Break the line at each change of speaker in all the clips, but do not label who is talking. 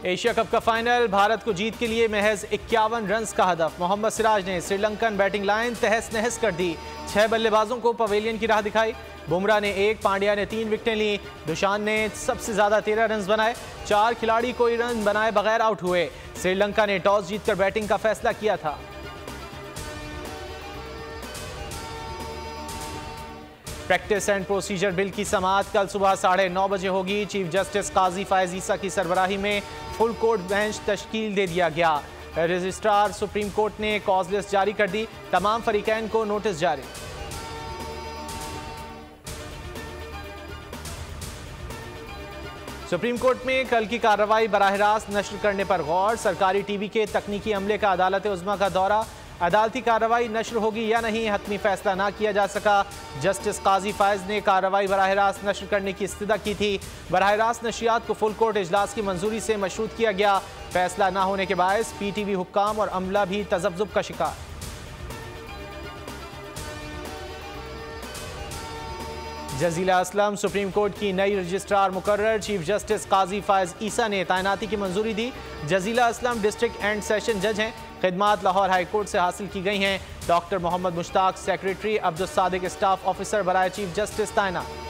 Asia cup का final, Bharat को जीत के लिए महज 51 रन का हदफ। मोहम्मद सिराज ने श्रीलंकन बैटिंग लाइन तहस नहस कर दी। 6 बल्लेबाजों को पवेलियन की राह दिखाई। बुमराह ने 1, पांड्या ने 3 विकेटें ली। दुशान ने सबसे ज्यादा 13 रन बनाए। 4 खिलाड़ी कोई रन बनाए बगैर आउट हुए। श्रीलंका ने टॉस जीतकर बैटिंग का फैसला किया था। प्रैक्टिस एंड प्रोसीजर बिल की समाअत कल सुबह 9:30 बजे होगी। चीफ जस्टिस काजी फायज ईसा की सरबराही में फुल कोर्ट बेंच तश्कील दे दिया गया। रजिस्ट्रार सुप्रीम कोर्ट ने कॉज लिस्ट जारी कर दी। तमाम फरीकैन को नोटिस जारी। सुप्रीम कोर्ट में कल की कार्रवाई बराह रास्त नश्र करने पर गौर। सरकारी टीवी के तकनीकी अमले का अदालत उज़्मा का दौरा। अदालती कार्रवाई नश्र होगी या नहीं, हतमी फैसला ना किया जा सका। जस्टिस काजी फायज ने कार्रवाई बराह रास्त नश्र करने की इस्तदा की थी। बराह रास्त नशियात को फुल कोर्ट इजलास की मंजूरी से मशरूत किया गया। फैसला ना होने के बायस PTV हुक्काम और अमला भी तज़ब्ज़ुब का शिकार। जजीला असलम सुप्रीम कोर्ट की नई रजिस्ट्रार मुकर्रर। चीफ जस्टिस काजी फायज ईसा ने तैनाती की मंजूरी दी। Jazila Aslam district and session जज हैं। खिदमात लाहौर हाई कोर्ट से हासिल की गई हैं। Doctor Mohammad Mushtaq secretary, Abdul Sadiq staff officer बराए चीफ जस्टिस तैनात।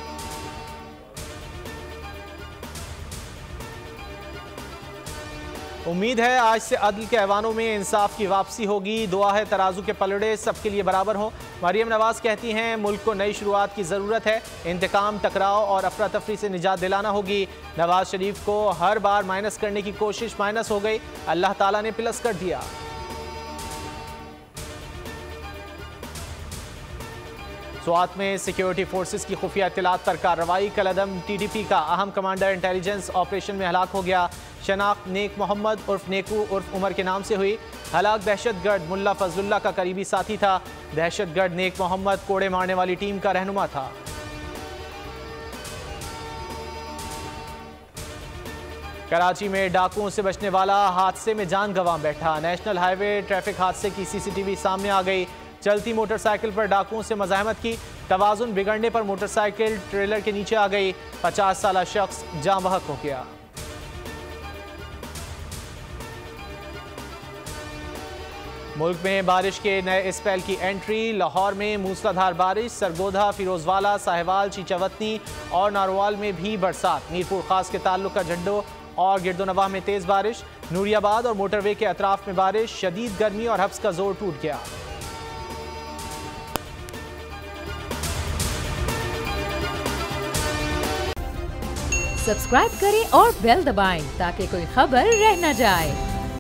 उम्मीद है आज से अदल के ऐवानों में इंसाफ की वापसी होगी। दुआ है तराजू के पलड़े सबके लिए बराबर हों। मरियम नवाज कहती हैं मुल्क को नई शुरुआत की ज़रूरत है। इंतकाम, टकराव और अफरा तफरी से निजात दिलाना होगी। नवाज शरीफ को हर बार माइनस करने की कोशिश माइनस हो गई, अल्लाह ताला ने प्लस कर दिया। स्वात में सिक्योरिटी फोर्सेस की खुफिया इत्तलात पर कार्रवाई। कलअदम TTP का अहम कमांडर इंटेलिजेंस ऑपरेशन में हलाक हो गया। शनाख्त नेक मोहम्मद उर्फ नेकू उर्फ उमर के नाम से हुई। हलाक दहशतगर्द मुल्ला फजलुल्लाह का करीबी साथी था। दहशतगर्द नेक मोहम्मद कोड़े मारने वाली टीम का रहनुमा था। कराची में डाकुओं से बचने वाला हादसे में जान गंवा बैठा। नेशनल हाईवे ट्रैफिक हादसे की CCTV सामने आ गई। चलती मोटरसाइकिल पर डाकुओं से मज़ाहमत की। तवाज़ुन बिगड़ने पर मोटरसाइकिल ट्रेलर के नीचे आ गई। 50 साला शख्स जाँ बहक हो गया। मुल्क में बारिश के नए स्पेल की एंट्री। लाहौर में मूसलाधार बारिश। सरगोधा, फिरोजवाला, साहिवाल, चीचावतनी और नारोवाल में भी बरसात। मीरपुर खास के ताल्लुक का झड्डो और गिरदोनवाह में तेज बारिश। नूरियाबाद और मोटरवे के अतराफ में बारिश। शदीद गर्मी और हब्स का जोर टूट गया।
सब्सक्राइब करें और बेल दबाएं ताकि कोई खबर रह न जाए।